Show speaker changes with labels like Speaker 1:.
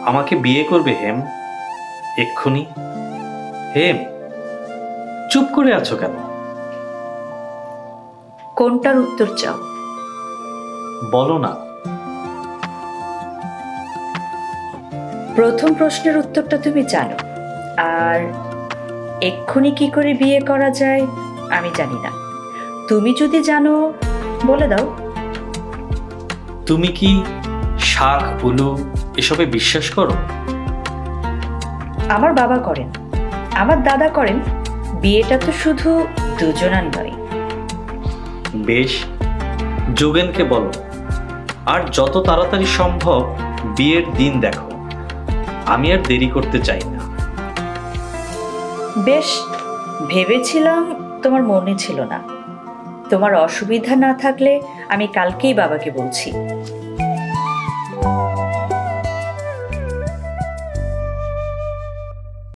Speaker 1: আমাকে বিয়ে করবে হেম? এক্ষুনি? হেম, চুপ করে আছো কেন?
Speaker 2: কোনটার উত্তর চাও?
Speaker 1: বলো না।
Speaker 2: প্রথম প্রশ্নের উত্তরটা তুমি জানো, আর এক্ষুনি কি করে বিয়ে করা যায় আমি জানি না। তুমি যদি জানো বলে দাও।
Speaker 1: তুমি কি শাক উলু এসবে বিশ্বাস করো?
Speaker 2: আমার বাবা করেন, আমার দাদা করেন। বিয়েটা তো শুধু দুজনার নয়।
Speaker 1: বেশ, যোগেনকে বলো, আর যত তাড়াতাড়ি সম্ভব বিয়ের দিন দেখো। আমি আর দেরি করতে চাই না।
Speaker 2: বেশ, ভেবেছিলাম তোমার মনে ছিল না। তোমার অসুবিধা না থাকলে আমি কালকেই বাবাকে বলছি।